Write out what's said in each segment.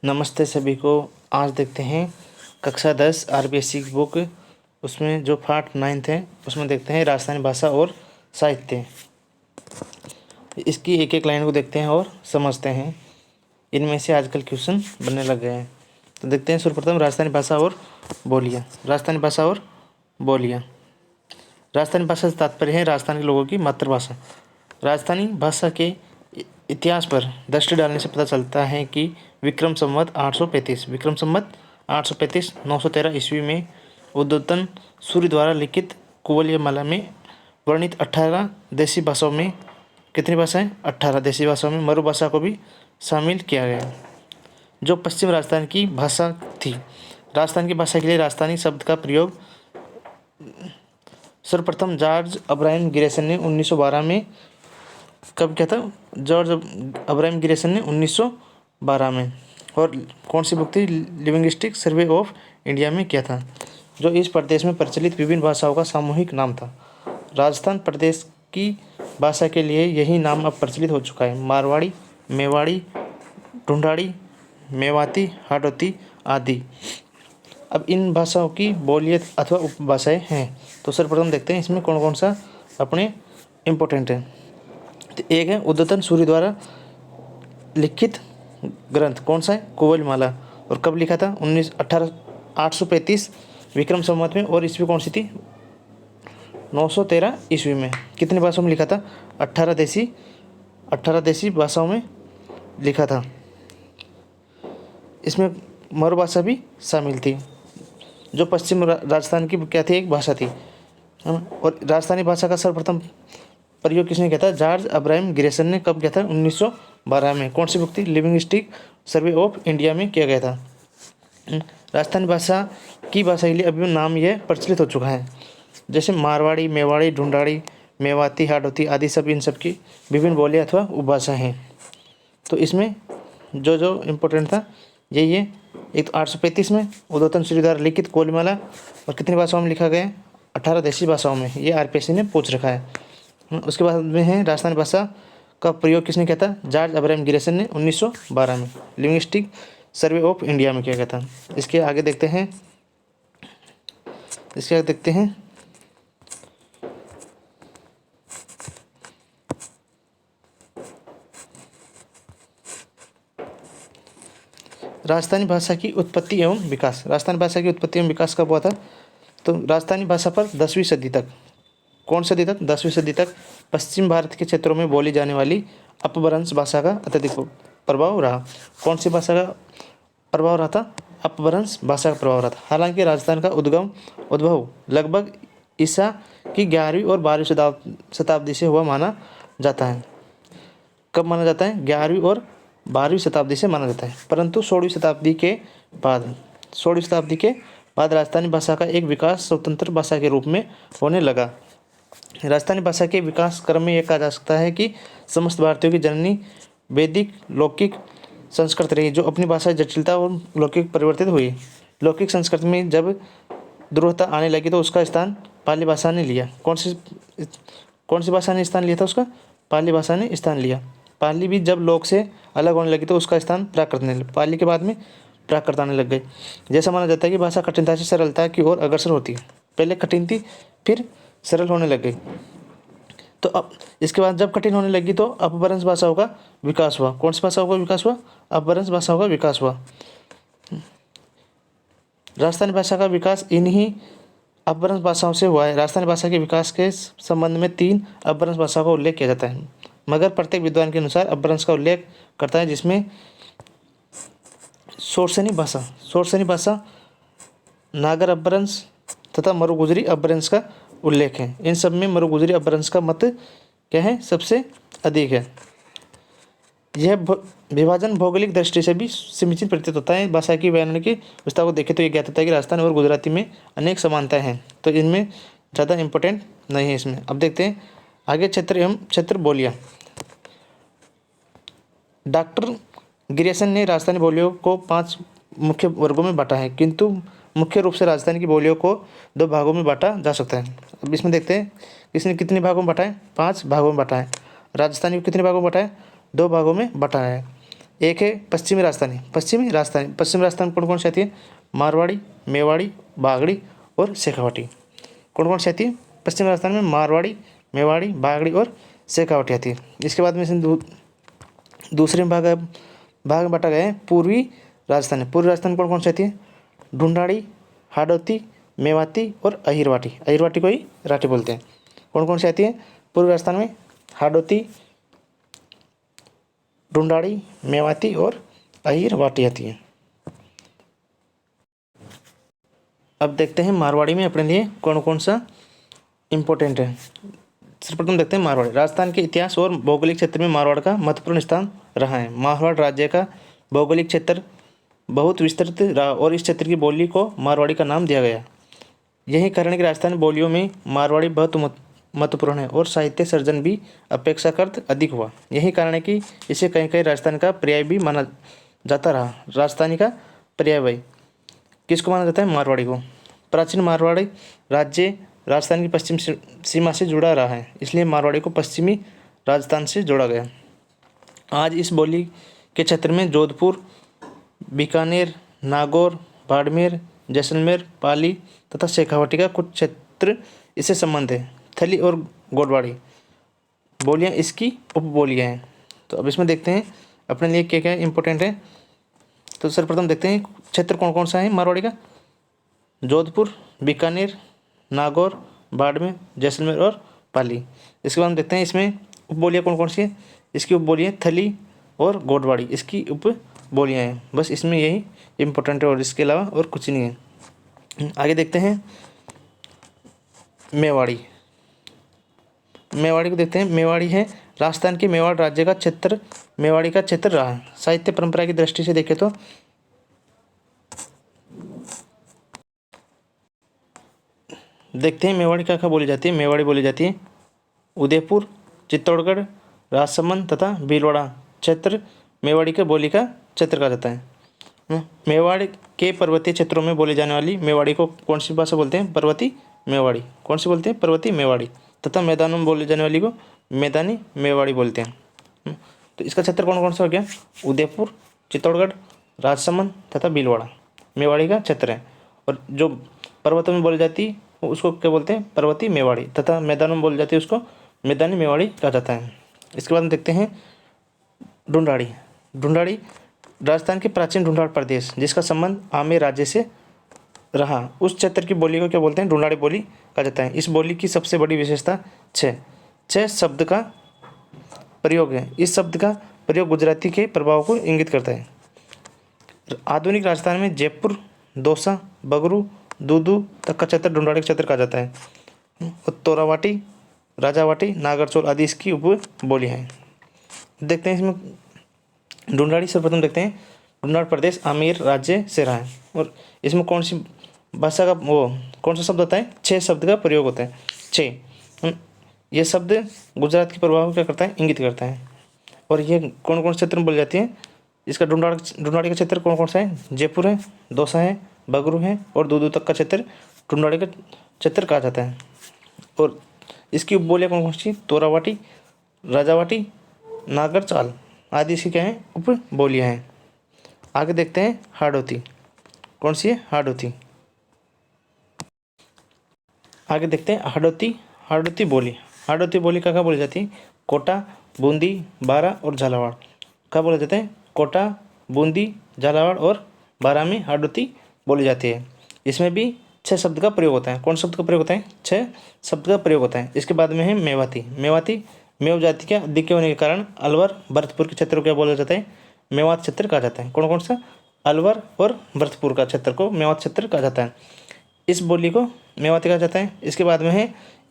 नमस्ते सभी को। आज देखते हैं कक्षा 10 आरबीएससी की बुक, उसमें जो पार्ट 9 है उसमें देखते हैं राजस्थानी भाषा और साहित्य। इसकी एक एक लाइन को देखते हैं और समझते हैं। इनमें से आजकल क्वेश्चन बनने लग गए हैं। तो देखते हैं सर्वप्रथम राजस्थानी भाषा और बोलियाँ। राजस्थानी भाषा और बोलियाँ। राजस्थानी भाषा से तात्पर्य है राजस्थान के लोगों की मातृभाषा। राजस्थानी भाषा के इतिहास पर दृष्टि डालने से पता चलता है कि विक्रम संवत 913 ईस्वी में उद्योतन सूर्य द्वारा लिखित कुवलयमाला में वर्णित 18 देशी भाषाओं में कितनी भाषाएं 18 देशी भाषाओं में मरु भाषा को भी शामिल किया गया, जो पश्चिम राजस्थान की भाषा थी। राजस्थान की भाषा के लिए राजस्थानी शब्द का प्रयोग सर्वप्रथम जॉर्ज अब्राहम गिरेसन ने 1912 में कब किया था? जॉर्ज अब्राहम गिरेसन ने 1912 में। और कौन सी बुक थी? लिविंगिस्टिक सर्वे ऑफ इंडिया में किया था, जो इस प्रदेश में प्रचलित विभिन्न भाषाओं का सामूहिक नाम था। राजस्थान प्रदेश की भाषा के लिए यही नाम अब प्रचलित हो चुका है। मारवाड़ी, मेवाड़ी, ढूंढाड़ी, मेवाती, हाडोती आदि अब इन भाषाओं की बोलियां अथवा उपभाषाएं हैं। तो सर्वप्रथम देखते हैं इसमें कौन कौन सा अपने इम्पोर्टेंट है। तो एक है उद्योतन सूर्य द्वारा लिखित ग्रंथ, कौन सा है? कुवलयमाला। और कब लिखा था? 835 विक्रम संवत में। और ईस्वी कौन सी थी? 913 ईस्वी में। कितनी भाषाओं में लिखा था? 18 देशी भाषाओं में लिखा था। इसमें मरु भाषा भी शामिल थी, जो पश्चिम राजस्थान की क्या थी? एक भाषा थी। और राजस्थानी भाषा का सर्वप्रथम प्रयोग किसने किया था? जॉर्ज अब्राहम गिरेसन ने। कब किया था? 1912 में। कौन सी बुक थी? लिविंगिस्टिक सर्वे ऑफ इंडिया में किया गया था। राजस्थानी भाषा की भाषा के लिए अभी नाम यह प्रचलित हो चुका है, जैसे मारवाड़ी, मेवाड़ी, ढूंढाड़ी, मेवाती, हाडोती आदि सब इन सब की विभिन्न बोलियां अथवा उपभाषा हैं। तो इसमें जो जो इम्पोर्टेंट था यही है। एक तो 835 में उद्योतन सूर्य द्वारा लिखित कुवलयमाला, और कितनी भाषाओं में लिखा गया? 18 देशी भाषाओं में। ये आरपीएससी ने पूछ रखा है। उसके बाद में है राजस्थानी भाषा का प्रयोग किसने किया था? जॉर्ज अब्राहम गिरेसन ने 1912 में लिविंगिस्टिक सर्वे ऑफ इंडिया में किया गया था। इसके आगे देखते हैं राजस्थानी भाषा की उत्पत्ति एवं विकास। राजस्थानी भाषा की उत्पत्ति एवं विकास कब हुआ था? तो राजस्थानी भाषा पर 10वीं सदी तक, कौन सदी तक? 10वीं सदी तक पश्चिम भारत के क्षेत्रों में बोली जाने वाली अपभ्रंश भाषा का अत्यधिक प्रभाव रहा। कौन सी भाषा का प्रभाव रहा था? अपभ्रंश भाषा का प्रभाव रहा था। हालांकि राजस्थान का उद्भव लगभग ईसा की 11वीं और 12वीं शताब्दी से हुआ माना जाता है। कब माना जाता है? 11वीं और 12वीं शताब्दी से माना जाता है। परंतु 16वीं शताब्दी के बाद राजस्थानी भाषा का एक विकास स्वतंत्र भाषा के रूप में होने लगा। राजस्थानी भाषा के विकास क्रम में यह कहा जा सकता है कि समस्त भारतीयों की जननी वैदिक लौकिक संस्कृत रही, जो अपनी भाषा जटिलता और लौकिक परिवर्तित हुई। लौकिक संस्कृत में जब दुर्वता आने लगी तो उसका स्थान पाली भाषा ने लिया। कौन सी भाषा ने स्थान लिया था उसका? पाली भाषा ने स्थान लिया। पाली भी जब लोक से अलग होने लगी तो उसका स्थान प्राकृत ने लिया। पाली के बाद में प्राकृत आने लग गई। जैसा माना जाता है कि भाषा कठिनता से सरलता की ओर अग्रसर होती है। पहले कठिन थी, फिर सरल होने लग गई। तो अब इसके बाद जब कठिन होने लगी तो अपभ्रंश भाषाओं का विकास हुआ। कौन सी भाषाओं का विकास हुआ? अपभ्रंश भाषाओं का विकास हुआ। राजस्थानी भाषा का विकास इन्हीं अपभ्रंश भाषाओं से हुआ है। राजस्थानी भाषा के विकास के संबंध में 3 अपभ्रंश भाषाओं का उल्लेख किया जाता है, मगर प्रत्येक विद्वान के अनुसार अपभ्रंश का उल्लेख करता है, जिसमें शोरसेनी भाषा, नागर अपभ्रंश तथा मरुगुजरी अपभ्रंश का उल्लेख है। इन सब में मरुगुजरी अपभ्रंश का मत क्या है? सबसे अधिक है। यह विभाजन भौगोलिक दृष्टि से भी समीचीन प्रतीत होता है। भाषा की वैज्ञानिक विस्तार को देखें तो ये ज्ञात होता है कि राजस्थानी और गुजराती में अनेक समानताएं हैं, तो इनमें ज़्यादा इम्पोर्टेंट नहीं है इसमें। अब देखते हैं आगे क्षेत्र एवं क्षेत्र बोलियाँ। डॉक्टर गिरेसन ने राजस्थानी बोलियों को 5 मुख्य वर्गों में बांटा है, किंतु मुख्य रूप से राजस्थान की बोलियों को 2 भागों में बांटा जा सकता है। अब इसमें देखते हैं इसने कितने भागों में बांटा है? 5 भागों में बांटा है। राजस्थानी को कितने भागों में बांटा है? 2 भागों में बांटा है। एक है पश्चिमी राजस्थानी। पश्चिमी राजस्थान कौन कौन सी आती है? मारवाड़ी, मेवाड़ी, बागड़ी और शेखावाटी। कौन कौन सी आती है पश्चिमी राजस्थान में? मारवाड़ी, मेवाड़ी, बागड़ी और शेखावाटी आती है। इसके बाद में दूसरे भाग में बांटा गया है पूर्वी राजस्थान। पूर्वी राजस्थान कौन कौन सी आती है? ढूंढाड़ी, हाड़ौती, मेवाती और अहिरवाटी। अहिरवाटी को ही राठी बोलते हैं। कौन कौन सी आती है पूर्वी राजस्थान में? हाड़ौती, ढूंढाड़ी, मेवाती और अहिरवाटी आती है। अब देखते हैं मारवाड़ी में अपने लिए कौन कौन सा इम्पोर्टेंट है। सर्वप्रथम देखते हैं मारवाड़। राजस्थान के इतिहास और भौगोलिक क्षेत्र में मारवाड़ का महत्वपूर्ण स्थान रहा है। मारवाड़ राज्य का भौगोलिक क्षेत्र बहुत विस्तृत रहा और इस क्षेत्र की बोली को मारवाड़ी का नाम दिया गया। यही कारण है कि राजस्थानी बोलियों में मारवाड़ी बहुत महत्वपूर्ण है और साहित्य सर्जन भी अपेक्षाकृत अधिक हुआ। यही कारण है कि इसे कहीं कहीं राजस्थान का पर्याय भी माना जाता रहा। राजस्थानी का पर्याय किसको माना जाता है? मारवाड़ी को। प्राचीन मारवाड़ी राज्य राजस्थान की पश्चिम सीमा से जुड़ा रहा है, इसलिए मारवाड़ी को पश्चिमी राजस्थान से जोड़ा गया। आज इस बोली के क्षेत्र में जोधपुर, बीकानेर, नागौर, बाड़मेर, जैसलमेर, पाली तथा शेखावाटी का कुछ क्षेत्र इससे संबंध है। थली और गोडवाड़ी बोलियां इसकी उपबोलियां हैं। तो अब इसमें देखते हैं अपने लिए क्या क्या इंपॉर्टेंट है। तो सर्वप्रथम देखते हैं क्षेत्र कौन कौन सा है मारवाड़ी का? जोधपुर, बीकानेर, नागौर, बाड़मेर, जैसलमेर और पाली। इसके बाद हम देखते हैं इसमें उपबोलियाँ कौन कौन सी है। इसकी उपबोलियाँ थली और गोडवाड़ी इसकी उपबोलियाँ हैं। बस इसमें यही इम्पोर्टेंट है और इसके अलावा और कुछ नहीं है। आगे देखते हैं मेवाड़ी। मेवाड़ी को देखते हैं। मेवाड़ी है राजस्थान के मेवाड़ राज्य का क्षेत्र, मेवाड़ी का क्षेत्र रहा है। साहित्य परंपरा की दृष्टि से देखें तो देखते हैं मेवाड़ी क्या क्या बोली जाती है। मेवाड़ी बोली जाती है उदयपुर, चित्तौड़गढ़, राजसमंद तथा भीलवाड़ा क्षेत्र मेवाड़ी के बोली का क्षेत्र कहा जाता है। मेवाड़ के पर्वतीय क्षेत्रों में बोली जाने वाली मेवाड़ी को कौन सी भाषा बोलते हैं? पर्वती मेवाड़ी। कौन सी बोलते हैं? पर्वती मेवाड़ी। तथा मैदानों में बोली जाने वाली को मैदानी मेवाड़ी बोलते हैं। तो इसका क्षेत्र कौन कौन सा हो गया? उदयपुर, चित्तौड़गढ़, राजसमंद तथा भीलवाड़ा मेवाड़ी का क्षेत्र है। और जो पर्वतों में बोली जाती है उसको क्या बोलते हैं? पर्वती मेवाड़ी। तथा मैदानों में बोली जाती है उसको मैदानी मेवाड़ी कहा जाता है। इसके बाद हम देखते हैं ढूंढाड़ी। ढूंढाड़ी राजस्थान के प्राचीन ढूंढाड़ प्रदेश जिसका संबंध आमेर राज्य से रहा, उस क्षेत्र की बोली को क्या बोलते हैं? ढूंढाड़ी बोली कहा जाता है। इस बोली की सबसे बड़ी विशेषता छः शब्द का प्रयोग है। इस शब्द का प्रयोग गुजराती के प्रभाव को इंगित करता है। आधुनिक राजस्थान में जयपुर, दौसा, बगरू, दूदू तक का क्षेत्र ढूंढाड़ी क्षेत्र कहा जाता है। तोरावाटी, राजावाटी, नागरचौल आदि इसकी उपबोली हैं। देखते हैं इसमें ढूंढाड़ी सर्वप्रथम देखते हैं। ढूंढाड़ प्रदेश आमेर राज्य से रहा है और इसमें कौन सी भाषा का कौन सा शब्द होता है? 6 शब्द का प्रयोग होता है। 6 ये शब्द गुजरात के प्रभाव को क्या करता है? इंगित करता है। और ये कौन कौन से क्षेत्र में बोली जाती है? इसका ढूंढाड़ी का क्षेत्र कौन कौन सा है? जयपुर है, दौसा है, बगरू है और दूदू तक का क्षेत्र ढूंढाड़ी का क्षेत्र कहा जाता है। और इसकी उपबोलियाँ कौन कौन सी? तोरावाटी, राजावाटी, नागरचाल आदि इसकी क्या है? उपबोलियाँ हैं। आगे देखते हैं हाड़ौती। कौन सी है? हाड़ौती। आगे देखते हैं हाड़ौती बोली। हाड़ौती बोली क्या बोली जाती है? कोटा, बूंदी, बारा और झालावाड़ क्या बोले जाते हैं? कोटा, बूंदी, झालावाड़ और बारा में हाड़ौती बोली जाती है। इसमें भी 6 शब्द का प्रयोग होता है। कौन शब्द का प्रयोग होता है? 6 शब्द का प्रयोग होता है। इसके बाद में है मेवाती। मेवाती मेव जाति के अधिक होने के कारण अलवर, भरतपुर के क्षेत्र को क्या बोला जाता है? मेवात क्षेत्र कहा जाता है। कौन कौन सा? अलवर और भरतपुर का क्षेत्र को मेवात क्षेत्र कहा जाता है। इस बोली को मेवाती कहा जाता है। इसके बाद में है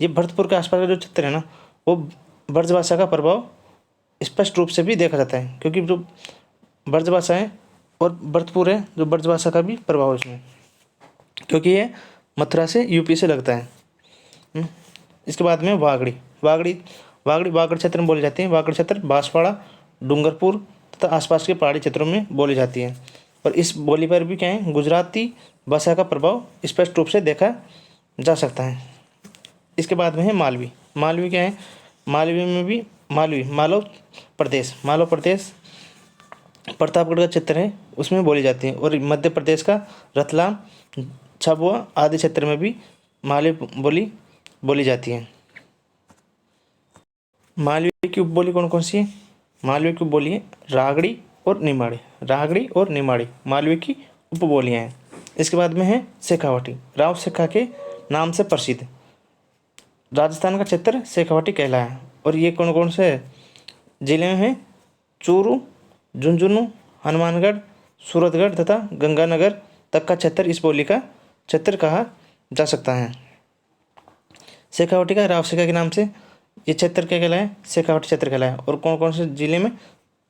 ये भरतपुर के आसपास का जो क्षेत्र है ना, वो ब्रज भाषा का प्रभाव स्पष्ट रूप से भी देखा जाता है, क्योंकि जो ब्रज भाषा है और भरतपुर है जो ब्रज भाषा का भी प्रभाव है इसमें, क्योंकि ये मथुरा से यूपी से लगता है। इसके बाद में वागड़ी क्षेत्र में बोली जाती है। वागड़ क्षेत्र बांसवाड़ा, डूंगरपुर तथा आसपास के पहाड़ी क्षेत्रों में बोली जाती है। और इस बोली पर भी क्या है? गुजराती भाषा का प्रभाव स्पष्ट रूप से देखा जा सकता है। इसके बाद में है मालवी क्या है? मालवी में भी मालव प्रदेश प्रतापगढ़ का क्षेत्र है उसमें बोली जाती है। और मध्य प्रदेश का रतलाम, झाबुआ आदि क्षेत्र में भी मालवी बोली बोली जाती है। मालवी की उपबोली कौन कौन सी है? मालवी की उपबोली है रागड़ी और निमाड़ी। रागड़ी और निमाड़ी मालवी की उपबोलियाँ हैं। इसके बाद में है शेखावाटी, राव शेखा के नाम से प्रसिद्ध राजस्थान का क्षेत्र शेखावाटी कहलाया है। और ये कौन कौन से जिले में है? चूरू, झुंझुनू, हनुमानगढ़, सूरतगढ़ तथा गंगानगर तक का क्षेत्र इस बोली का क्षेत्र कहा जा सकता है। शेखावाटी का राव शेखा के नाम से ये क्षेत्र क्या कहलाया? शेखावाटी क्षेत्र कहलाया। और कौन कौन से जिले में?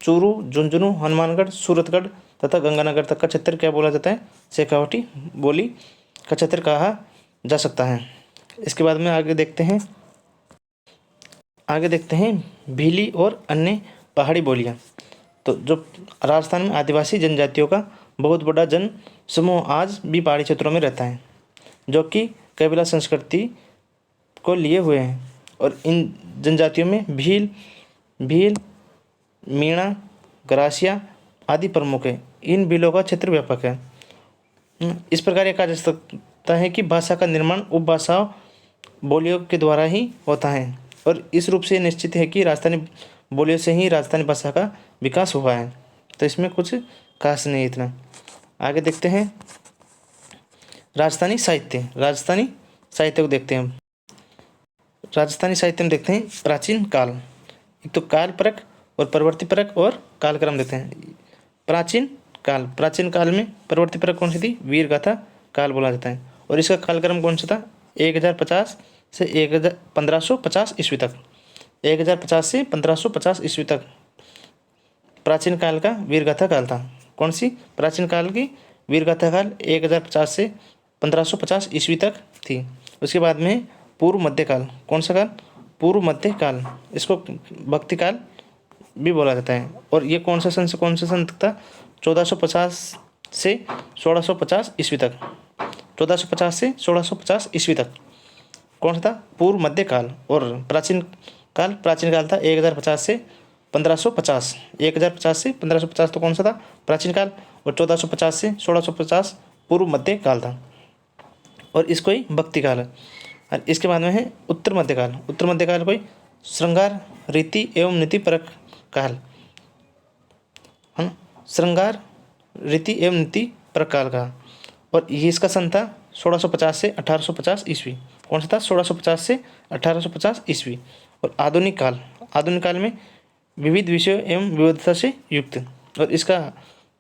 चूरू, झुंझुनू, हनुमानगढ़, सूरतगढ़ तथा गंगानगर तक का क्षेत्र क्या बोला जाता है? शेखावाटी बोली का क्षेत्र कहा जा सकता है। इसके बाद में आगे देखते हैं भीली और अन्य पहाड़ी बोलियाँ। तो जो राजस्थान में आदिवासी जनजातियों का बहुत बड़ा जन समूह आज भी पहाड़ी क्षेत्रों में रहता है, जो कि कबीला संस्कृति को लिए हुए हैं। और इन जनजातियों में भील, मीणा, ग्रासिया आदि प्रमुख है। इन भीलों का क्षेत्र व्यापक है। इस प्रकार यह कहा जा सकता है कि भाषा का निर्माण उपभाषाओं बोलियों के द्वारा ही होता है। और इस रूप से निश्चित है कि राजस्थानी बोलियों से ही राजस्थानी भाषा का विकास हुआ है। तो इसमें कुछ खास नहीं इतना। आगे देखते हैं राजस्थानी साहित्य को देखते हैं। राजस्थानी साहित्य में देखते हैं प्राचीन काल। एक तो काल परक और परवर्ती परक और कालक्रम देखते हैं। प्राचीन काल में परवर्ती परक कौन सी थी? वीर गाथा काल बोला जाता है। और इसका कालक्रम कौन सा था? 1050 से 1550 ईस्वी तक। 1050 से 1550 ईस्वी तक प्राचीन काल का वीर गाथा काल था। कौन सी? प्राचीन काल की वीर गाथा काल 1050 से 1550 ईस्वी तक थी। उसके बाद में पूर्व मध्यकाल। कौन सा काल? पूर्व मध्यकाल। इसको भक्ति काल भी बोला जाता है। और ये कौन सा सन तक था? 1450 से 1650 ईस्वी तक। 1450 से 1650 ईस्वी तक कौन सा था? पूर्व मध्यकाल। और प्राचीन काल था 1050 से 1550। 1050 से 1550 तो कौन सा था? प्राचीन काल। और 1450 से 1650 पूर्व मध्यकाल था। और इसको ही भक्ति काल है। और इसके बाद में है उत्तर मध्यकाल कोई श्रृंगार, रीति एवं नीति परक काल है ना। श्रृंगार, रीति एवं नीति परक काल का। और ये इसका सन था 1650 से 1850 ईस्वी। कौन सा था? 1650 से 1850 ईस्वी। और आधुनिक काल में विविध विषयों एवं विविधता से युक्त। और इसका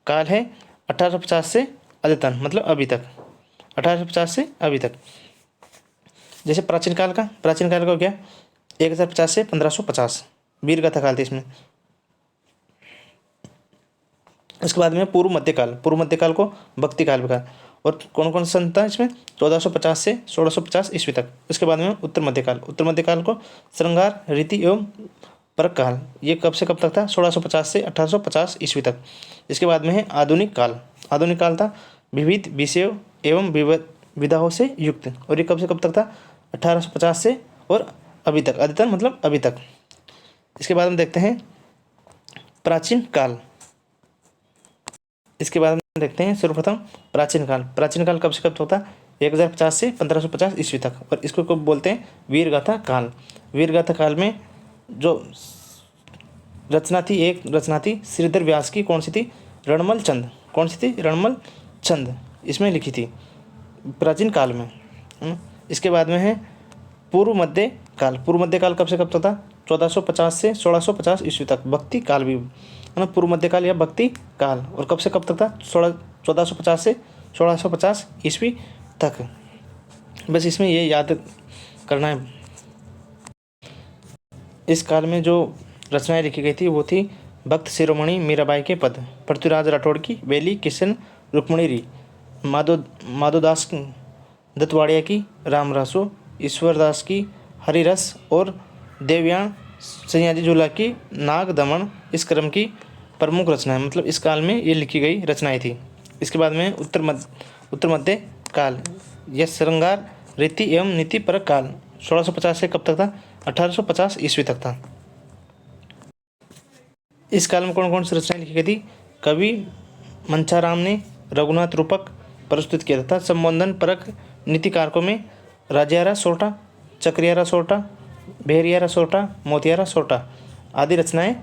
काल है 1850 से अद्यतन, मतलब अभी तक। 1850 से अभी तक। जैसे प्राचीन काल का हो गया 1050 से 1550 वीर गाथा काल थी इसमें। इसके बाद में पूर्व मध्यकाल को भक्ति काल भी कहा। और कौन कौन सा सन था इसमें? 1450 से 1650 ईस्वी तक। उसके बाद में उत्तर मध्यकाल को श्रृंगार, रीति एवं परक काल। ये कब से कब तक था? 1650 से 1850 ईस्वी तक। इसके बाद में है आधुनिक काल था विविध विषयों एवं विधाओं से युक्त। और ये कब से कब तक था? 1850 से और अभी तक। अद्यतन मतलब अभी तक। इसके बाद में देखते हैं प्राचीन काल। इसके बाद में देखते हैं सर्वप्रथम प्राचीन काल कब से कब होता है? 1050 से 1550 ईस्वी तक। और इसको कब बोलते हैं? वीर गाथा काल में जो रचना थी श्रीधर व्यास की। कौन सी थी? रणमल चंद इसमें लिखी थी प्राचीन काल में। इसके बाद में है पूर्व मध्यकाल कब से कब तक था? 1450 से 1650 ईस्वी तक। भक्ति काल भी है ना, पूर्व मध्यकाल या भक्ति काल। और कब से कब तक था? 1450 से 1650 ईस्वी तक। बस इसमें ये याद करना है। इस काल में जो रचनाएं लिखी गई थी वो थी भक्त शिरोमणि मीराबाई के पद, पृथ्वीराज राठौड़ की बेली किशन रुक्मणी री, माधोदास दत्तवाड़िया की रामरासो, ईश्वरदास की हरिरस और देवयान सयाजी झूला की नाग दमन इस क्रम की प्रमुख रचनाएं, मतलब इस काल में ये लिखी गई रचनाएं थी। इसके बाद में उत्तर मध्य काल, यह श्रृंगार, रीति एवं नीति परक काल 1650 से कब तक था? 1850 ईस्वी तक था। इस काल में कौन कौन सी रचनाएं लिखी गई थी? कवि मंछाराम ने रघुनाथ रूपक प्रस्तुत किया तथा संबोधन परक नीतिकारकों में राजियारा सोरठा, चक्रियारा सोरठा, बेहरियारा सोरठा, मोतियारा सोरठा आदि रचनाएं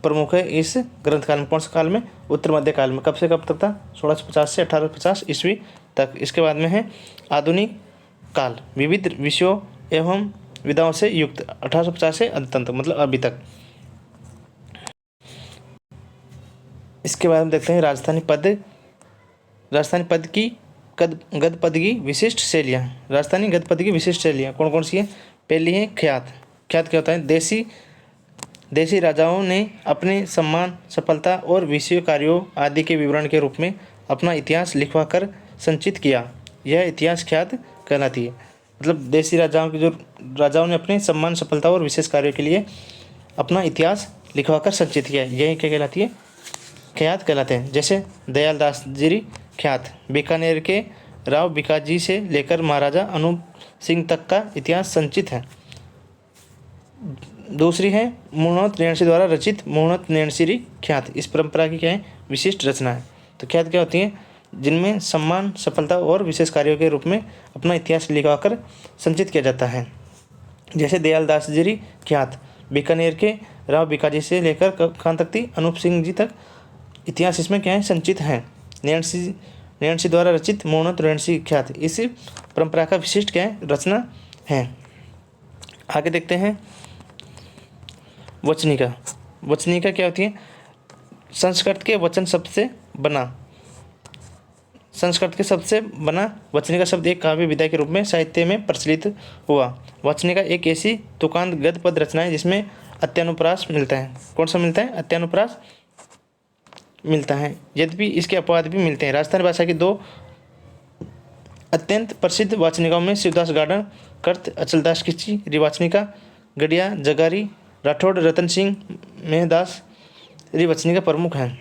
प्रमुख है इस ग्रंथकाल में। कौन से काल में? उत्तर मध्य काल में। कब से कब तक था? 1650 से 1850 ईस्वी तक। इसके बाद में है आधुनिक काल, विविध विषयों एवं विधाओं से युक्त, 1850 से अंत तक, मतलब अभी तक। इसके बाद हम देखते हैं राजस्थानी पद की गद्य पद की विशिष्ट शैलियाँ। राजस्थानी गद्य पद की विशिष्ट शैलियाँ कौन कौन सी है? पहली है ख्यात। ख्यात क्या होता है? देशी राजाओं ने अपने सम्मान, सफलता और विषय कार्यों आदि के विवरण के रूप में अपना इतिहास लिखवाकर संचित किया। यह इतिहास ख्यात कहलाती है। मतलब देशी राजाओं ने अपने सम्मान, सफलता और विशेष कार्यों के लिए अपना इतिहास लिखवाकर संचित किया, यही क्या कहलाती है? ख्यात कहलाते हैं। जैसे दयाल दास गिरी ख्यात, बीकानेर के राव बीकाजी से लेकर महाराजा अनूप सिंह तक का इतिहास संचित है। दूसरी है मुहूर्त नैणसी द्वारा रचित मुहूर्त नैणसीरी ख्यात। इस परंपरा की क्या है? विशिष्ट रचना है। तो ख्यात क्या होती है? जिनमें सम्मान, सफलता और विशेष कार्यों के रूप में अपना इतिहास लिखवाकर संचित किया जाता है। जैसे दयाल दास गिरी ख्यात, बीकानेर के राव बीकाजी से लेकर कहाँ तक थी? अनूप सिंह जी तक इतिहास इसमें क्या है? संचित है। नैणसी द्वारा रचित मुहूर्त नैणसी ख्यात इस परंपरा का विशिष्ट क्या है? रचना है। आगे देखते हैं वचनिका। वचनिका क्या होती है? संस्कृत के वचन शब्द से बना वचनिका शब्द एक काव्य विधा के रूप में साहित्य में प्रचलित हुआ। वचनिका एक ऐसी तुकांत गद्य पद रचना है जिसमें अत्यानुप्रास मिलता है। कौन सा मिलता है? अत्यानुप्रास मिलता है। यद्यपि इसके अपवाद भी मिलते हैं। राजस्थानी भाषा की दो अत्यंत प्रसिद्ध वाचनिकाओं में शिवदास गार्डन कृत, अचलदास की रिवाचनिका, गढ़िया जगारी राठौड़ रतन सिंह मेहदास रिवचनिका प्रमुख हैं।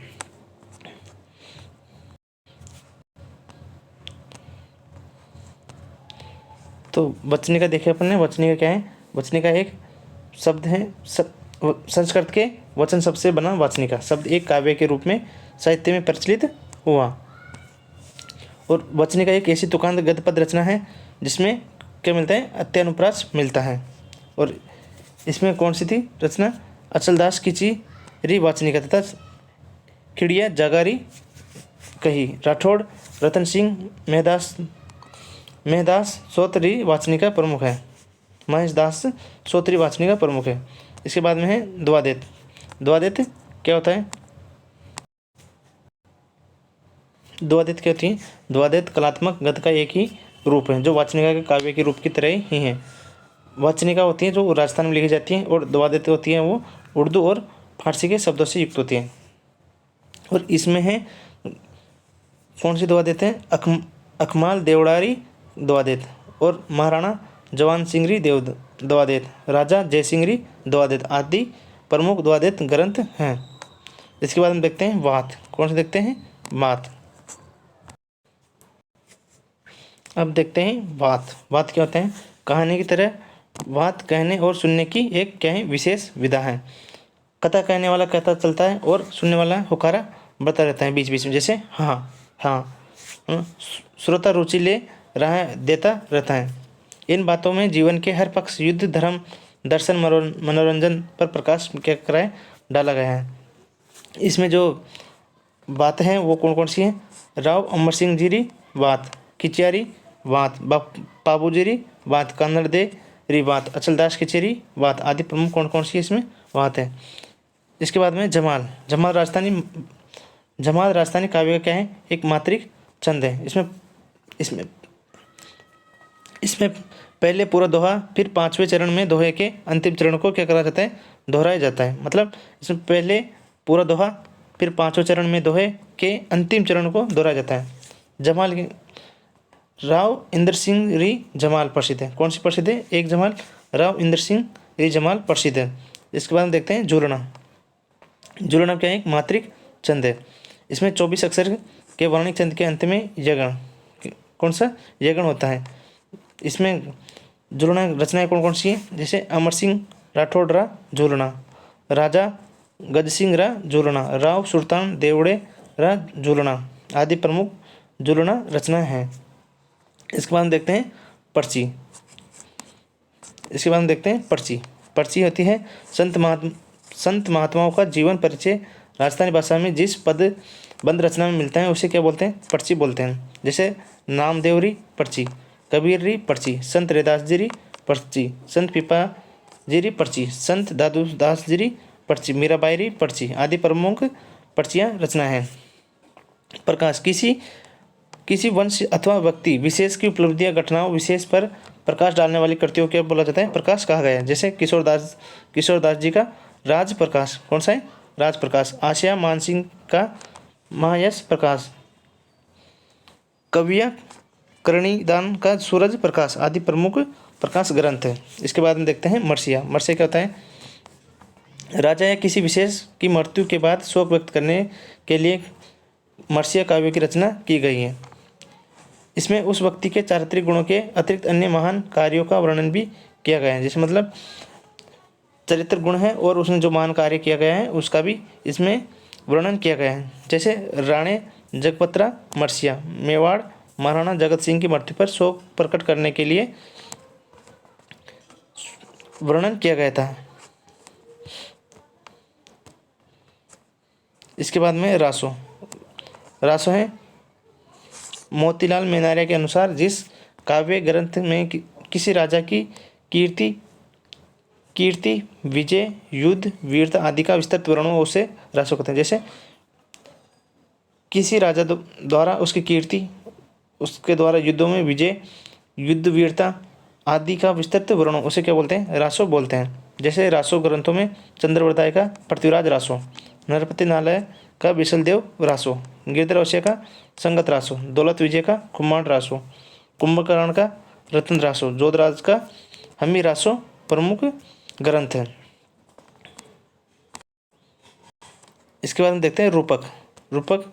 तो वचनिका देखे अपन ने। वचनिका क्या है? वचनिका एक शब्द है, संस्कृत के वचन शब्द से बना वाचनिका शब्द एक काव्य के रूप में साहित्य में प्रचलित हुआ। और वचनिका एक ऐसी तुकांत गद्य पद रचना है जिसमें क्या मिलता है? अत्यानुप्रास मिलता है। और इसमें कौन सी थी रचना? अचलदास की रिवाचनिका तथा खिड़िया जागारी कही, राठौड़ रतन सिंह महेशदास सोतरी वाचनिका प्रमुख है। महेशदास सोतरी वाचनिका प्रमुख है। इसके बाद में है द्वादेत। द्वादेत क्या होता है? द्वादेत क्या होती है? द्वादेत कलात्मक गद्य का एक ही रूप है जो वाचनिका के काव्य के रूप की तरह ही है। वाचनिका होती है जो राजस्थान में लिखी जाती है और द्वादेत होती है वो उर्दू और फारसी के शब्दों से युक्त होती है। और इसमें है कौन सी द्वादेत है? अकमाल देवड़ारी द्वादेत और महाराणा जवान सिंगरी द्वादेत, राजा जयसिंगरी द्वादेत आदि प्रमुख द्वादेत ग्रंथ हैं। इसके बाद हम देखते हैं वात। कौन से देखते हैं? वात। अब देखते हैं वात। वात क्या होते हैं? कहानी की तरह बात कहने और सुनने की एक क्या है? विशेष विधा है। कथा कहने वाला कहता चलता है और सुनने वाला हुकारा बढ़ता रहता है बीच बीच में। जैसे हाँ हाँ, श्रोता रुचि ले रहा है, देता रहता है। इन बातों में जीवन के हर पक्ष, युद्ध, धर्म, दर्शन, मनोरंजन पर प्रकाश क्या कराए डाला गया है। इसमें जो बातें हैं वो कौन कौन सी हैं? राव अमर सिंह जीरी बात, किचियारी बात, पाबूजीरी बात, कन्नड़ दे री बात, अचलदास की चेरी बात आदि प्रमुख कौन कौन सी इसमें बात है। इसके बाद में जमाल। जमाल राजस्थानी काव्य का क्या है? एक मात्रिक छंद है। इसमें पहले पूरा दोहा, फिर पांचवें चरण में दोहे के अंतिम चरण को क्या करा जाता है? दोहराया जाता है। मतलब इसमें पहले पूरा दोहा, फिर पांचवें चरण में दोहे के अंतिम चरण को दोहराया जाता है। जमाल की राव इंद्र सिंह री जमाल प्रसिद्ध है। कौन सी प्रसिद्ध है? एक जमाल राव इंद्र सिंह री जमाल प्रसिद्ध है। इसके बाद हम देखते हैं जुलना। जुलना क्या है? एक मात्रिक छंद है। इसमें 24 अक्षर के वर्णिक छंद के अंत में यगण, कौन सा? यगण होता है। इसमें जुलना रचनाएं कौन कौन सी है? जैसे अमर सिंह राठौड़ रा जुलना, राजा गजसिंग रा झूलना, राव सुल्तान देवड़े रा झूलना आदि प्रमुख झूलना रचना है। इसके बाद हम देखते हैं पर्ची। पर्ची होती है संत महात्माओं का जीवन परिचय राजस्थानी भाषा में जिस पद बंद रचना में मिलता है उसे क्या बोलते हैं? पर्ची बोलते हैं। जैसे नामदेवरी पर्ची, कबीररी पर्ची, संत रैदासजीरी पर्ची, संत पीपाजीरी पर्ची, संत दादूदासजीरी पर्ची, मीराबाईरी पर्ची आदि प्रमुख पर्चियाँ रचना है। प्रकाश किसी वंश अथवा व्यक्ति विशेष की उपलब्धियां घटनाओं विशेष पर प्रकाश डालने वाली कृतियों को बोला जाता है प्रकाश कहा गया है। जैसे किशोरदास जी का राज प्रकाश, कौन सा है? राज प्रकाश। आशिया मानसिंह का महायश प्रकाश, कविया करणीदान का सूरज प्रकाश आदि प्रमुख प्रकाश ग्रंथ है। इसके बाद में देखते हैं मर्सिया। मर्सिया क्या होता है? राजा या किसी विशेष की मृत्यु के बाद शोक व्यक्त करने के लिए मर्सिया काव्य की रचना की गई है। इसमें उस व्यक्ति के चारित्रिक गुणों के अतिरिक्त अन्य महान कार्यों का वर्णन भी किया गया है। जैसे मतलब चरित्र गुण है और उसने जो महान कार्य किया गया है उसका भी इसमें वर्णन किया गया है। जैसे राणे जगपत्रा मर्सिया, मेवाड़ महाराणा जगत सिंह की मृत्यु पर शोक प्रकट करने के लिए वर्णन किया गया था। इसके बाद में रासो है मोतीलाल मेनारिया के अनुसार जिस काव्य ग्रंथ में किसी राजा की कीर्ति विजय युद्ध वीरता आदि का विस्तृत वर्णन हो उसे रासो कहते हैं। जैसे किसी राजा द्वारा उसकी कीर्ति, उसके द्वारा युद्धों में विजय युद्ध वीरता आदि का विस्तृत वर्णन उसे क्या बोलते हैं? रासो बोलते हैं। जैसे रासो ग्रंथों में चंद्रवरदाय का पृथ्वीराज रासो, नरपति नालय का बिसलदेव रासो, गिरधरवश्य का संगत रासो, दौलत विजय का कुम्हाड़ रासो, कुंभकर्ण का रतन रासो, जोधराज का हमी रासो प्रमुख ग्रंथ है। इसके बाद हम देखते हैं रूपक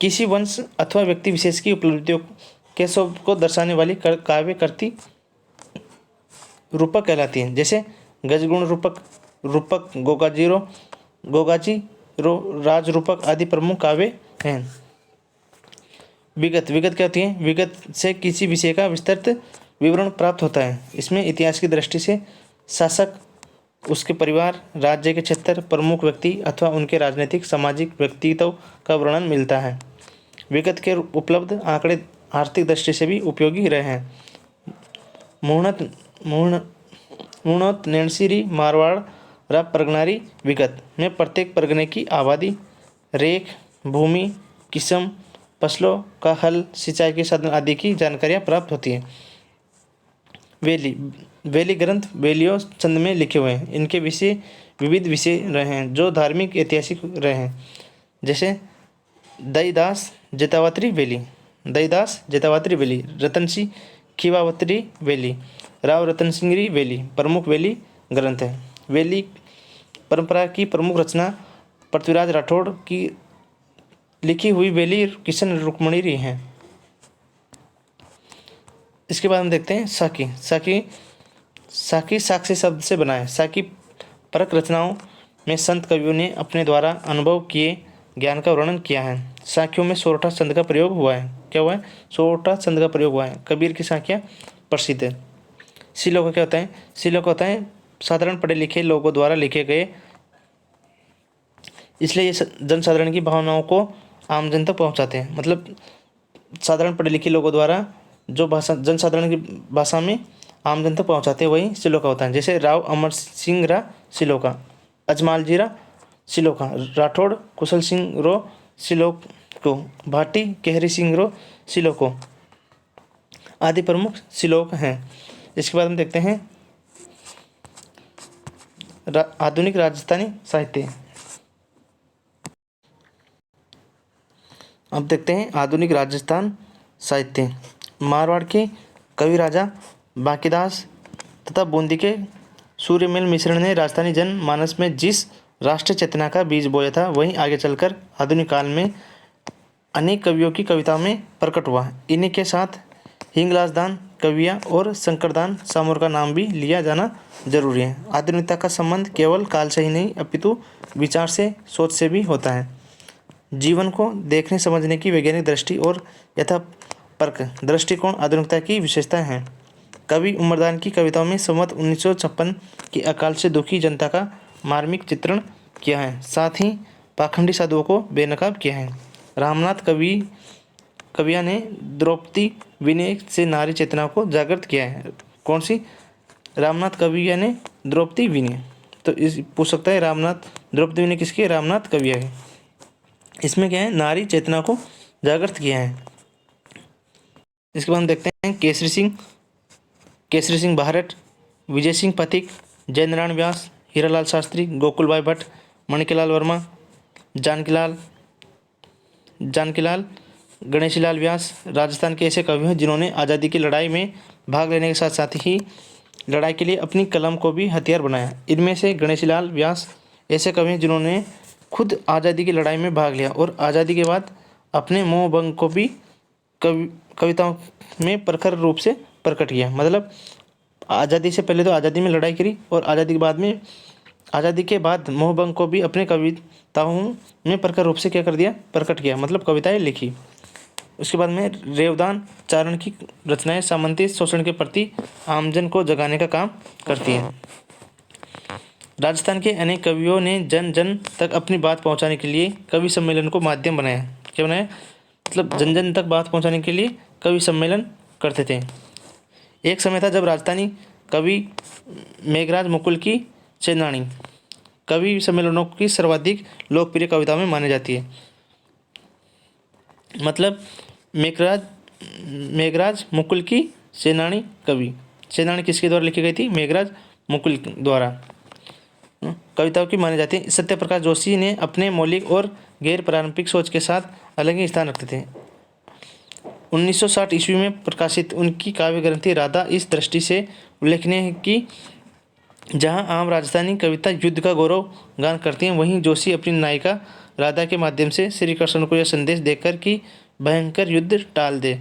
किसी वंश अथवा व्यक्ति विशेष की उपलब्धियों के सब को दर्शाने वाली काव्य कृति रूपक कहलाती है। जैसे गजगुण रूपक गोगाजी राज रूपक आदि प्रमुख काव्य हैं। विगत क्या होती है? विगत से किसी विषय का विस्तृत विवरण प्राप्त होता है। इसमें इतिहास की दृष्टि से शासक, उसके परिवार, राज्य के क्षेत्र, प्रमुख व्यक्ति अथवा उनके राजनीतिक सामाजिक व्यक्तित्व का वर्णन मिलता है। विगत के उपलब्ध आंकड़े आर्थिक दृष्टि से भी उपयोगी रहे हैं। मुहूर्त नैनसिरी मारवाड़ रा परगनारी विगत में प्रत्येक परगने की आबादी, रेख, भूमि, किस्म, फसलों का हल, सिंचाई के साधन आदि की जानकारियाँ प्राप्त होती हैं। वेली ग्रंथ वेलियों छंद में लिखे हुए हैं। इनके विषय विविध विषय रहे हैं जो धार्मिक ऐतिहासिक रहे हैं। जैसे दईदास जेतावत्री वेली, रतन सिंह खीवावत्री वेली, राव रतन सिंहरी वेली प्रमुख वेली ग्रंथ है। वेली परंपरा की प्रमुख रचना पृथ्वीराज राठौड़ की लिखी हुई वेली किशन रुक्मणी हैं। इसके बाद हम देखते हैं साकी साक्षी शब्द से बना है। साकी परक रचनाओं में संत कवियों ने अपने द्वारा अनुभव किए ज्ञान का वर्णन किया है। साखियों में सोरठा छंद का प्रयोग हुआ है। क्या हुआ है? सोरठा छंद का प्रयोग हुआ है। कबीर की साखियाँ प्रसिद्ध है। श्लोक क्या होता है? श्लोक होता है साधारण पढ़े लिखे लोगों द्वारा लिखे गए, इसलिए ये जनसाधारण की भावनाओं को आम जन तक पहुँचाते हैं। मतलब साधारण पढ़े लिखे लोगों द्वारा जो भाषा जनसाधारण की भाषा में आम जन तक पहुँचाते हैं वही श्लोका होता है। जैसे राव अमर सिंह रा श्लोका, अजमाल जी रा श्लोका, राठौड़ कुशल सिंह रो श्लोक को, भाटी केहरी सिंह रो श्लोको आदि प्रमुख श्लोक हैं। इसके बाद हम देखते हैं आधुनिक राजस्थानी साहित्य। अब देखते हैं आधुनिक राजस्थान साहित्य। मारवाड़ के कवि राजा बांकीदास तथा बूंदी के सूर्यमेल मिश्रण ने राजस्थानी जन मानस में जिस राष्ट्रीय चेतना का बीज बोया था वहीं आगे चलकर आधुनिक काल में अनेक कवियों की कविता में प्रकट हुआ। इन्हीं के साथ हिंगलाज दान कविया और शंकरदान सामोर का नाम भी लिया जाना जरूरी है। आधुनिकता का संबंध केवल काल से ही नहीं अपितु विचार से, सोच से भी होता है। जीवन को देखने समझने की वैज्ञानिक दृष्टि और यथापर्क दृष्टिकोण आधुनिकता की विशेषता है। कवि उमरदान की कविताओं में संवत 1956 की अकाल से दुखी जनता का मार्मिक चित्रण किया है, साथ ही पाखंडी साधुओं को बेनकाब किया है। रामनाथ कविया ने द्रौपदी विनय से नारी चेतना को जागृत किया है। कौन सी? रामनाथ कविया ने द्रौपदी विनय। तो इस पूछ सकता है रामनाथ द्रौपदी विनय किसकी है? रामनाथ कविया है। इसमें क्या है? नारी चेतना को जागृत किया है। इसके बाद हम देखते हैं केसरी सिंह भारत, विजय सिंह पथिक, जयनारायण व्यास, हीरालाल शास्त्री, गोकुलभाई भट्ट, मणिकलाल वर्मा, जानकीलाल गणेशीलाल व्यास राजस्थान के ऐसे कवि हैं जिन्होंने आज़ादी की लड़ाई में भाग लेने के साथ साथ ही लड़ाई के लिए अपनी कलम को भी हथियार बनाया। इनमें से गणेशीलाल व्यास ऐसे कवि हैं जिन्होंने खुद आज़ादी की लड़ाई में भाग लिया और आज़ादी के बाद अपने मोहभंग को भी कविताओं में प्रखर रूप से प्रकट किया। मतलब आज़ादी से पहले तो आज़ादी में लड़ाई करी और आज़ादी के बाद मोहभंग को भी अपने कविताओं में प्रखर रूप से क्या कर दिया? प्रकट किया, मतलब कविताएं लिखी। उसके बाद में रेवदान चारण की रचनाएं सामंती शोषण के प्रति आमजन को जगाने का काम करती हैं। राजस्थान के अनेक कवियों ने जन जन तक अपनी बात पहुंचाने के लिए कवि सम्मेलन को माध्यम बनाया। क्या बनाया? मतलब जन जन तक बात पहुंचाने के लिए कवि सम्मेलन करते थे। एक समय था जब राजस्थानी कवि मेघराज मुकुल की सेनानी कवि सम्मेलनों की सर्वाधिक लोकप्रिय कविताओं में मानी जाती है। मतलब मेघराज मुकुल की सेनानी किसके द्वारा लिखी गई थी? मेघराज मुकुल द्वारा कविताओं की मानी जाती है। सत्यप्रकाश जोशी ने अपने मौलिक और गैर पारंपरिक सोच के साथ अलग ही स्थान रखते थे। 1960 ईस्वी में प्रकाशित उनकी काव्य ग्रंथि राधा इस दृष्टि से उल्लेखनीय है कि जहां आम राजस्थानी कविता युद्ध का गौरव गान करती हैं, वहीं जोशी अपनी नायिका राधा के माध्यम से श्री कृष्ण को यह संदेश देकर कि भयंकर युद्ध टाल दे,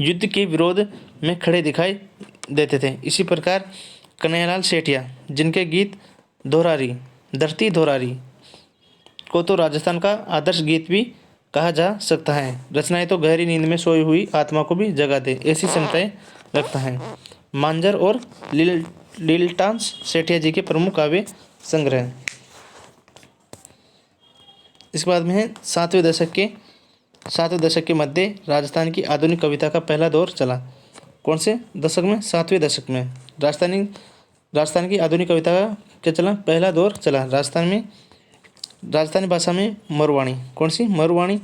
युद्ध के विरोध में खड़े दिखाई देते थे। इसी प्रकार कन्हैयालाल सेठिया, जिनके गीत धरती धोरारी को तो राजस्थान का आदर्श गीत भी कहा जा सकता है। रचनाएं तो गहरी नींद में सोई हुई आत्मा को भी जगा दे ऐसी क्षमताएं रखता है। मांजर और लीलटांस सेठिया जी के प्रमुख काव्य संग्रह। इसके बाद में है सातवें दशक के मध्य राजस्थान की आधुनिक कविता का पहला दौर चला। कौन से दशक में? 7वें दशक में राजस्थान की आधुनिक कविता का क्या चला? पहला दौर चला। राजस्थानी भाषा में मरुवाणी। कौन सी? मरुवाणी,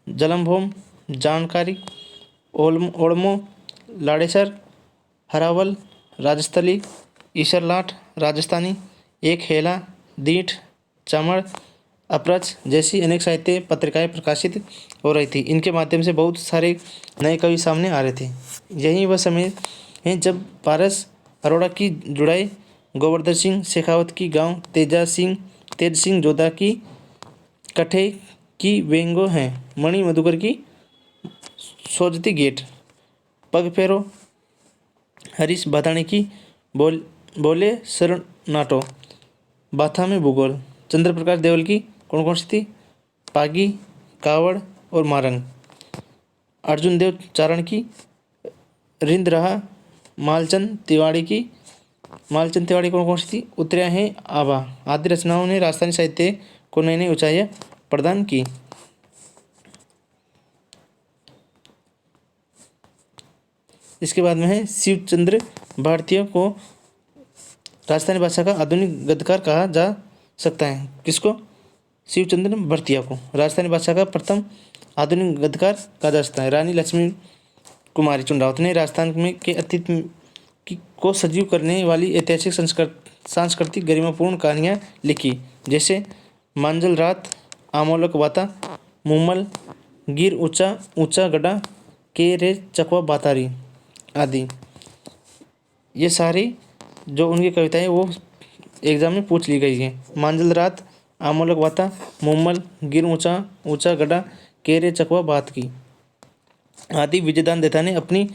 जलमभूम, जानकारी, ओड़मो, लाड़ेसर, हरावल, राजस्थली, ईसरलाट, राजस्थानी, एक हेला, दीठ, चमड़, अपरच जैसी अनेक साहित्य पत्रिकाएं प्रकाशित हो रही थी। इनके माध्यम से बहुत सारे नए कवि सामने आ रहे थे। यही वह समय है जब पारस अरोड़ा की जुड़ाई, गोवर्धन सिंह शेखावत की गांव, तेज सिंह जोधा की कठे की वेंगो हैं, मणि मधुकर की सोजती गेट, पग फेरो हरीश बाधाणी की बोले सरनाटो, बाथा में भूगोल, चंद्र प्रकाश देवल की कौन सी थी? पागी, कावड़ और मारंग, अर्जुन देव चारण की रिंद रहा, मालचंद तिवाड़ी कौन सी थी? उतरिया है आभा आदि रचनाओं ने राजस्थानी साहित्य को नई नई ऊंचाइयां प्रदान की। इसके बाद में है शिवचंद्र भारतीय को राजस्थानी भाषा का आधुनिक गद्यकार कहा जा सकता है। किसको? शिवचंद्र भारतीय को राजस्थानी भाषा का प्रथम आधुनिक गद्यकार कहा जा सकता है। रानी लक्ष्मी कुमारी चुंडावत ने राजस्थान में के अतीत को सजीव करने वाली ऐतिहासिक सांस्कृतिक गरिमापूर्ण कहानियाँ लिखी, जैसे मांजल रात, आमोलक वाता, मुमल, गिर ऊंचा गड़ा, के रे चकवा बातारी आदि। ये सारी जो उनकी कविताएं वो एग्जाम में पूछ ली गई है। मांजल रात, आमोलक वाता, मुमल, गिर ऊंचा गड़ा, के रे चकवा बात की। आदि। विजयदान देता ने अपनी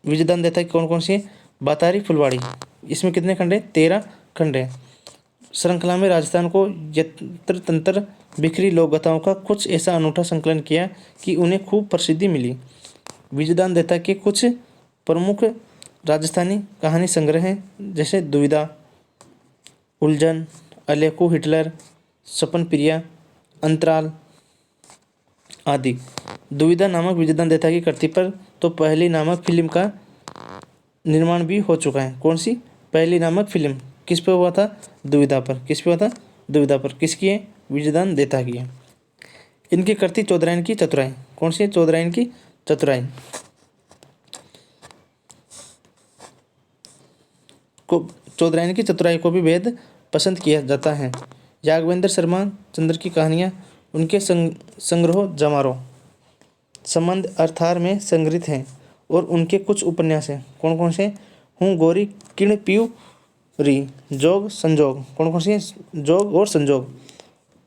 विजयदान देता की कौन कौन सी है? बातारी फुलवाड़ी। इसमें कितने खंड है? 13 खंड है। श्रृंखला में राजस्थान को यत्र तंत्र बिखरी लोकगाथाओं का कुछ ऐसा अनूठा संकलन किया कि उन्हें खूब प्रसिद्धि मिली। विजयदान देता के कुछ प्रमुख राजस्थानी कहानी संग्रह हैं, जैसे दुविधा, उलझन, अलेकू हिटलर, सपन प्रिया, अंतराल आदि। दुविधा नामक विजयदान देता की कृति पर तो पहली नामक फिल्म का निर्माण भी हो चुका है। कौन सी? पहली नामक फिल्म किस पे हुआ था? दुविधा पर। किस पे हुआ था? दुविधा पर। किसकी है? विजयदान देता की है। इनकी कृति चौधरायन की चतुराई। कौन सी है? चौधरायन की चतुराई को चौधरायन की चतुराई को भी बेहद पसंद किया जाता है। यागवेंद्र शर्मा चंद्र की कहानियाँ उनके संग्रह जमारो संबंध अर्थार में संग्रहित हैं और उनके कुछ उपन्यास हैं। कौन कौन से? हूँ गोरी किण पीऊ री, जोग संजोग। कौन कौन सी? जोग और संजोग।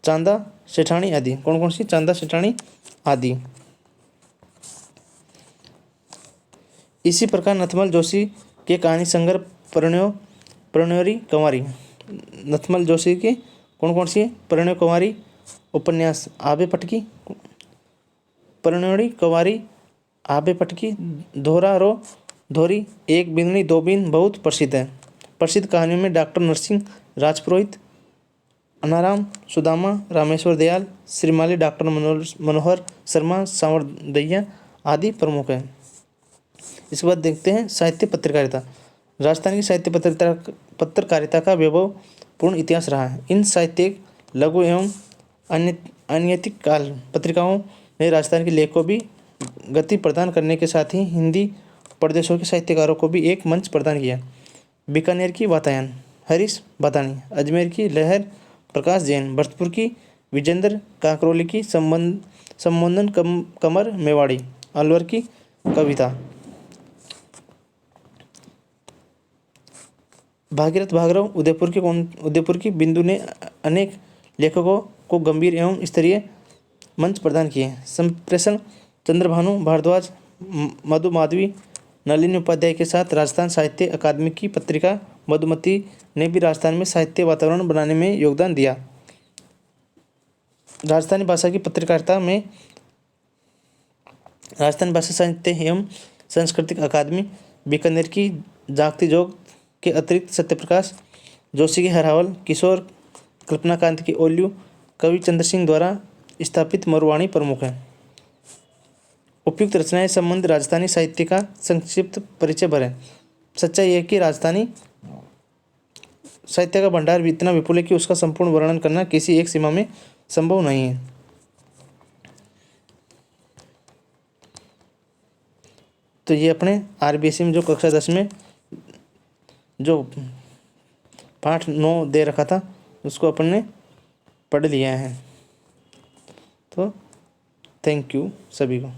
चांदा सेठानी आदि। कौन कौन सी? चांदा सेठानी आदि। इसी प्रकार नथमल जोशी के कहानी संग्रह प्रणयोरी कंवारी। नथमल जोशी के कौन कौन सी है? प्रणय कुमारी उपन्यास, आबे पटकी, प्रणयोरी कंवारी, आबे पटकी, धोरा रो धोरी, एक बिंदनी दो बिंद बहुत प्रसिद्ध है। प्रसिद्ध कहानियों में डॉक्टर नरसिंह राजपुरोहित, अनाराम, सुदामा, रामेश्वर दयाल, श्रीमाली, डॉक्टर मनोहर शर्मा, सांवरदैया आदि प्रमुख हैं। इसके बाद देखते हैं साहित्य पत्रकारिता। राजस्थान की साहित्य पत्रकारिता का वैभवपूर्ण इतिहास रहा है। इन साहित्यिक, लघु एवं अनैतिक काल पत्रिकाओं ने राजस्थान के लेख को भी गति प्रदान करने के साथ ही हिंदी प्रदेशों के साहित्यकारों को भी एक मंच प्रदान किया। बीकानेर की वातायन हरीश बातानी, अजमेर की लहर प्रकाश जैन, भरतपुर की विजेंद्र काकरोली की संबोधन कमर मेवाड़ी, अलवर की कविता भागीरथ भागरव, उदयपुर की बिंदु ने अनेक लेखकों को गंभीर एवं स्तरीय मंच प्रदान किए। संप्रेषण चंद्रभानु भारद्वाज, मधु माधवी, नलिनी उपाध्याय के साथ राजस्थान साहित्य अकादमी की पत्रिका मधुमती ने भी राजस्थान में साहित्य वातावरण बनाने में योगदान दिया। राजस्थानी भाषा की पत्रकारिता में राजस्थान भाषा साहित्य एवं सांस्कृतिक अकादमी, बीकानेर की जागती जोग के अतिरिक्त सत्यप्रकाश जोशी की हरावल, किशोर कल्पनाकांत की ओल्यू, कवि चंद्र सिंह द्वारा स्थापित मरुवाणी प्रमुख हैं। उपयुक्त रचनाएं संबंध राजस्थानी साहित्य का संक्षिप्त परिचय भरें। सच्चाई यह है कि राजस्थानी साहित्य का भंडार भी इतना विपुल है कि उसका संपूर्ण वर्णन करना किसी एक सीमा में संभव नहीं है। तो ये अपने आरबीएससी में जो कक्षा 10 में जो पाठ 9 दे रखा था उसको अपन ने पढ़ लिया है। तो थैंक यू सभी को।